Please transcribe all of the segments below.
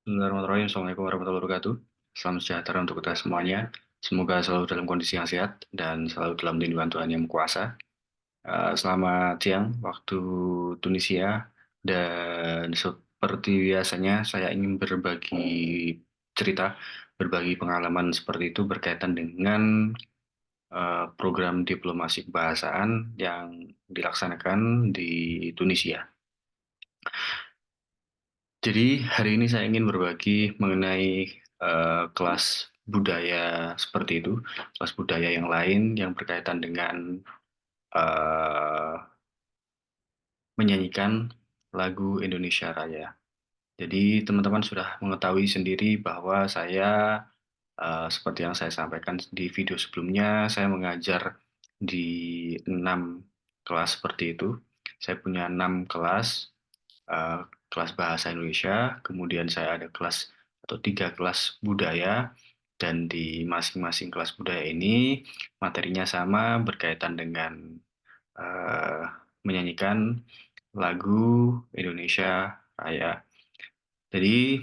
Bismillahirrahmanirrahim. Assalamualaikum warahmatullahi wabarakatuh. Salam sejahtera untuk kita semuanya. Semoga selalu dalam kondisi yang sehat dan selalu dalam lindungan Tuhan Yang Maha Kuasa. Selamat siang waktu Tunisia, dan seperti biasanya saya ingin berbagi cerita, berbagi pengalaman seperti itu berkaitan dengan program diplomasi kebahasaan yang dilaksanakan di Tunisia. Jadi hari ini saya ingin berbagi mengenai kelas budaya seperti itu, kelas budaya yang lain yang berkaitan dengan eh, menyanyikan lagu Indonesia Raya. Jadi teman-teman sudah mengetahui sendiri bahwa saya seperti yang saya sampaikan di video sebelumnya, saya mengajar di 6 kelas seperti itu. Saya punya 6 kelas, eh, kelas bahasa Indonesia, kemudian saya ada kelas atau 3 kelas budaya, dan di masing-masing kelas budaya ini materinya sama berkaitan dengan eh, menyanyikan lagu Indonesia Raya. Jadi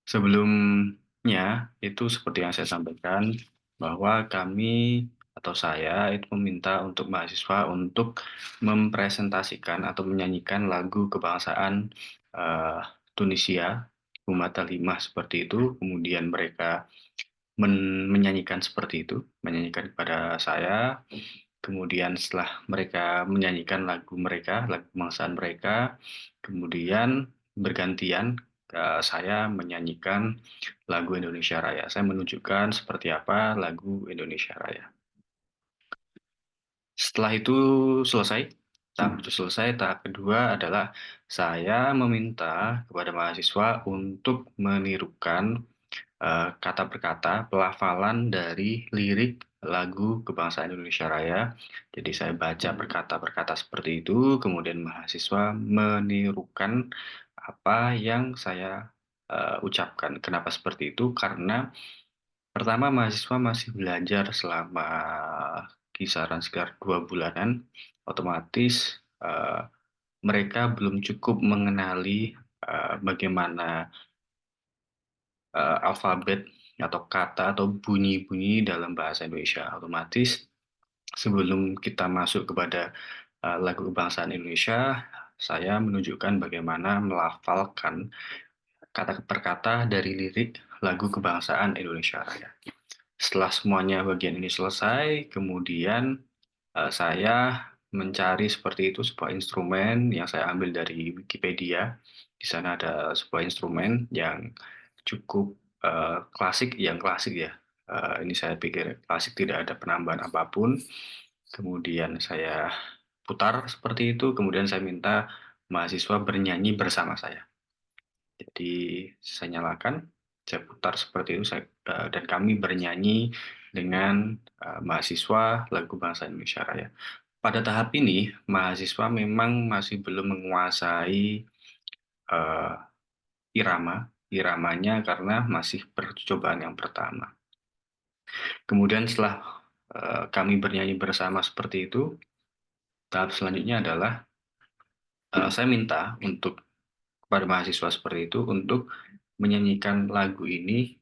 sebelumnya itu seperti yang saya sampaikan bahwa kami atau saya itu meminta untuk mahasiswa untuk mempresentasikan atau menyanyikan lagu kebangsaan eh, Tunisia, Umata Limah seperti itu. Kemudian mereka menyanyikan seperti itu, menyanyikan kepada saya. Kemudian setelah mereka menyanyikan lagu mereka, lagu kebangsaan mereka, kemudian bergantian saya menyanyikan lagu Indonesia Raya. Saya menunjukkan seperti apa lagu Indonesia Raya. Setelah itu selesai, tahap kedua adalah saya meminta kepada mahasiswa untuk menirukan kata per kata pelafalan dari lirik lagu Kebangsaan Indonesia Raya. Jadi saya baca per kata seperti itu, kemudian mahasiswa menirukan apa yang saya ucapkan. Kenapa seperti itu? Karena pertama mahasiswa masih belajar selama kisaran sekitar 2 bulanan, otomatis mereka belum cukup mengenali bagaimana alfabet atau kata atau bunyi-bunyi dalam bahasa Indonesia. Otomatis sebelum kita masuk kepada lagu kebangsaan Indonesia, saya menunjukkan bagaimana melafalkan kata per kata dari lirik lagu kebangsaan Indonesia Raya. Setelah semuanya bagian ini selesai, kemudian saya mencari seperti itu sebuah instrumen yang saya ambil dari Wikipedia. Di sana ada sebuah instrumen yang cukup klasik, yang klasik ya. Ini saya pikir klasik, tidak ada penambahan apapun. Kemudian saya putar seperti itu, kemudian saya minta mahasiswa bernyanyi bersama saya. Jadi saya nyalakan, saya putar seperti itu, dan kami bernyanyi dengan mahasiswa lagu Bangsa Indonesia Raya. Pada tahap ini, mahasiswa memang masih belum menguasai eh, iramanya karena masih percobaan yang pertama. Kemudian setelah kami bernyanyi bersama seperti itu, tahap selanjutnya adalah saya minta untuk kepada mahasiswa seperti itu untuk menyanyikan lagu ini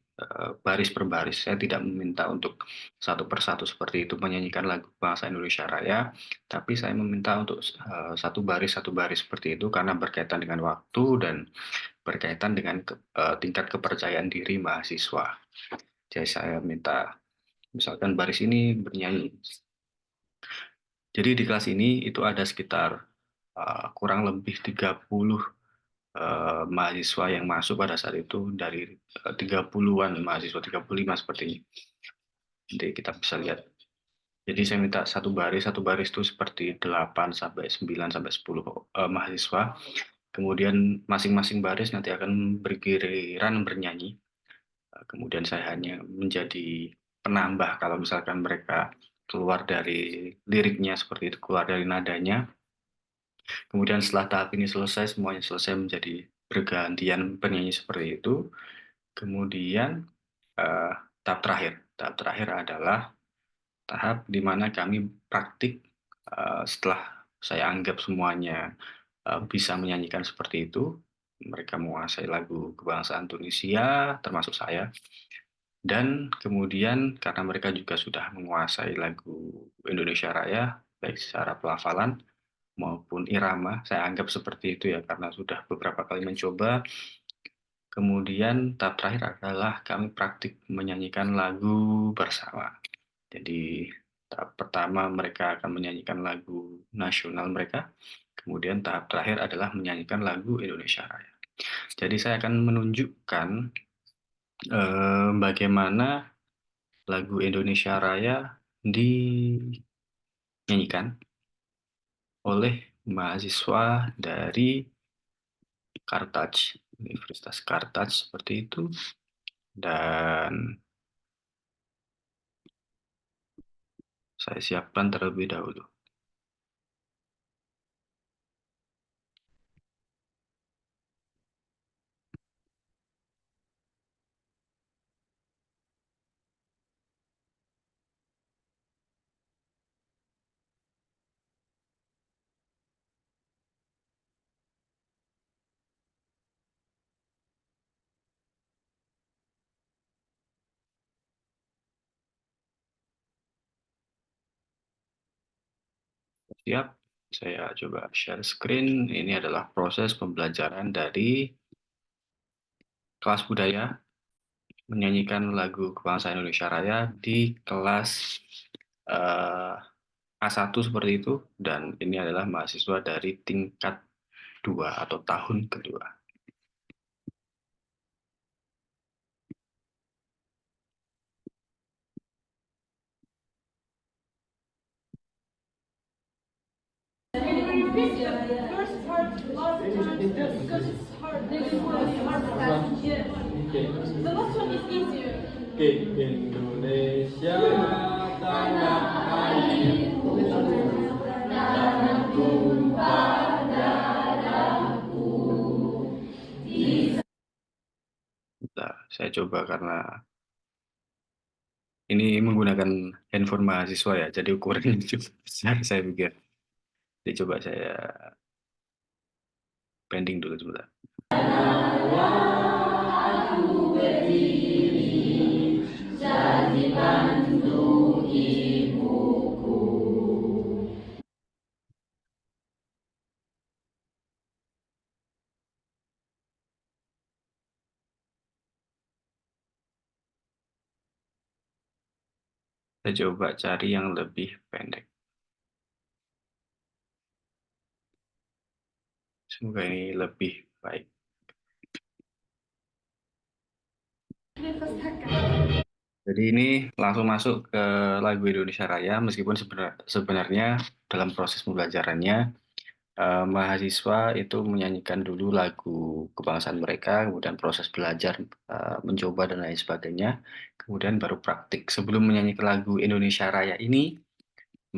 baris per baris. Saya tidak meminta untuk satu persatu seperti itu menyanyikan lagu Bangsa Indonesia Raya, tapi saya meminta untuk satu baris seperti itu karena berkaitan dengan waktu dan berkaitan dengan tingkat kepercayaan diri mahasiswa. Jadi saya minta misalkan baris ini bernyanyi. Jadi di kelas ini itu ada sekitar kurang lebih 30 mahasiswa yang masuk pada saat itu, dari 30-an mahasiswa, 35 sepertinya. Jadi kita bisa lihat. Jadi saya minta satu baris itu seperti 8 sampai 9 sampai 10 mahasiswa. Kemudian masing-masing baris nanti akan bergiliran bernyanyi. Kemudian saya hanya menjadi penambah kalau misalkan mereka keluar dari liriknya seperti itu, keluar dari nadanya. Kemudian setelah tahap ini selesai, semuanya selesai menjadi bergantian penyanyi seperti itu. Kemudian eh, tahap terakhir adalah tahap di mana kami praktik. Setelah saya anggap semuanya bisa menyanyikan seperti itu, mereka menguasai lagu kebangsaan Tunisia, termasuk saya. Dan kemudian karena mereka juga sudah menguasai lagu Indonesia Raya, baik secara pelafalan maupun irama, saya anggap seperti itu ya, karena sudah beberapa kali mencoba. Kemudian tahap terakhir adalah kami praktik menyanyikan lagu bersama. Jadi tahap pertama mereka akan menyanyikan lagu nasional mereka, kemudian tahap terakhir adalah menyanyikan lagu Indonesia Raya. Jadi saya akan menunjukkan bagaimana lagu Indonesia Raya dinyanyikan oleh mahasiswa dari Kartaj, Universitas Kartaj seperti itu. Dan saya siapkan terlebih dahulu. Siap, saya coba share screen. Ini adalah proses pembelajaran dari kelas budaya menyanyikan lagu kebangsaan Indonesia Raya di kelas A1 seperti itu, dan ini adalah mahasiswa dari tingkat 2 atau tahun kedua. Oke, Indonesia tanah air, tanah tumpah darahku. Bentar, saya coba karena ini menggunakan handphone mahasiswa ya, jadi ukurannya cukup besar saya pikir. Jadi coba saya pending dulu sebentar. Aku berdiri jadi bantu ibuku. Saya coba cari yang lebih pendek. Semoga ini lebih baik. Jadi ini langsung masuk ke lagu Indonesia Raya, meskipun sebenarnya dalam proses pembelajarannya mahasiswa itu menyanyikan dulu lagu kebangsaan mereka, kemudian proses belajar, mencoba dan lain sebagainya, kemudian baru praktik. Sebelum menyanyikan lagu Indonesia Raya ini,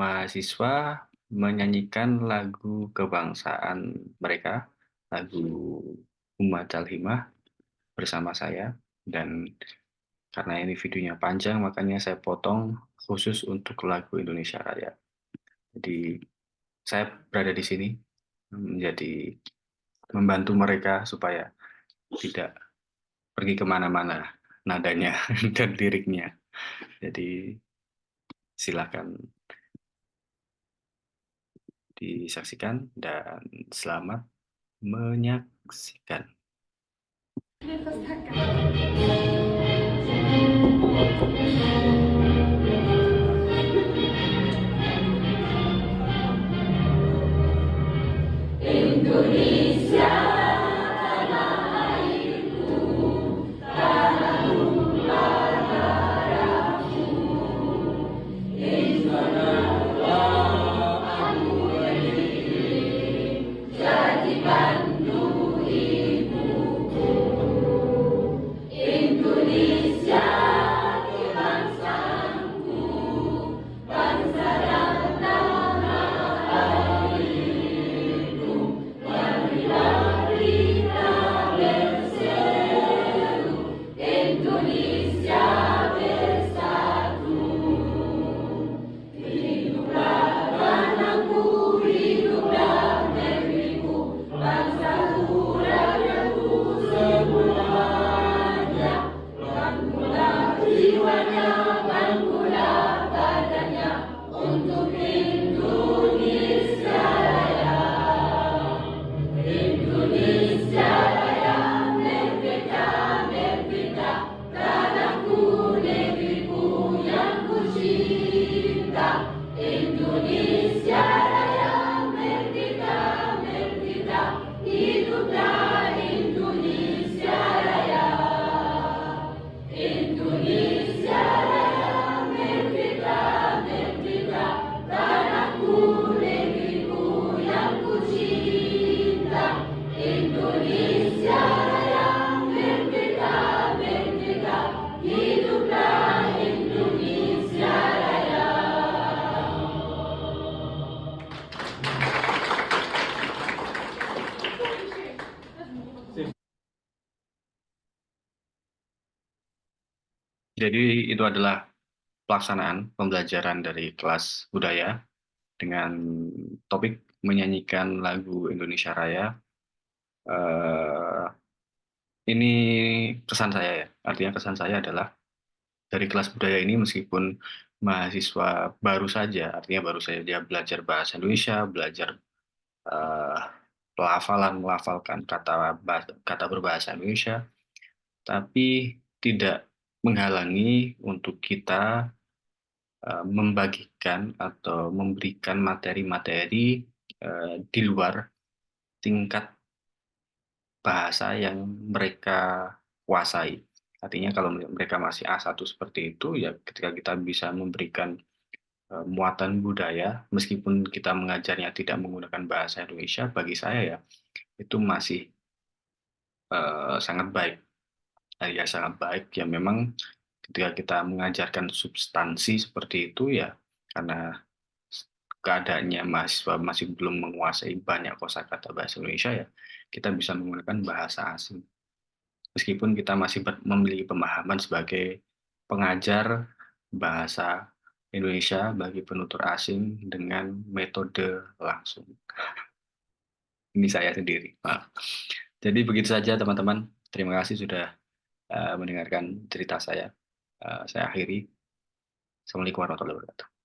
mahasiswa menyanyikan lagu kebangsaan mereka, lagu Ummatal Himah bersama saya. Dan karena ini videonya panjang, makanya saya potong khusus untuk lagu Indonesia Raya. Jadi saya berada di sini menjadi membantu mereka supaya tidak pergi kemana-mana nadanya dan liriknya. Jadi silakan disaksikan dan selamat menyaksikan. Indonesia tanah airku, tanah tumpah darahku. Insanalah aku berdiri jadi bantu ibuku. Indonesia Jadi itu adalah pelaksanaan pembelajaran dari kelas budaya dengan topik menyanyikan lagu Indonesia Raya. Eh, ini kesan saya ya. Artinya kesan saya adalah dari kelas budaya ini meskipun mahasiswa baru saja, artinya baru saja dia belajar bahasa Indonesia, belajar eh, pelafalan, melafalkan kata berbahasa Indonesia, tapi tidak menghalangi untuk kita membagikan atau memberikan materi-materi di luar tingkat bahasa yang mereka kuasai. Artinya kalau mereka masih A1 seperti itu, ya ketika kita bisa memberikan muatan budaya, meskipun kita mengajarnya tidak menggunakan bahasa Indonesia, bagi saya ya itu masih sangat baik. Ya sangat baik. Ya memang ketika kita mengajarkan substansi seperti itu ya karena keadaannya mahasiswa masih belum menguasai banyak kosakata bahasa Indonesia ya kita bisa menggunakan bahasa asing. Meskipun kita masih memiliki pemahaman sebagai pengajar bahasa Indonesia bagi penutur asing dengan metode langsung. Ini saya sendiri. Maaf. Jadi begitu saja teman-teman. Terima kasih sudah mendengarkan cerita saya. Saya akhiri. Assalamualaikum warahmatullahi wabarakatuh.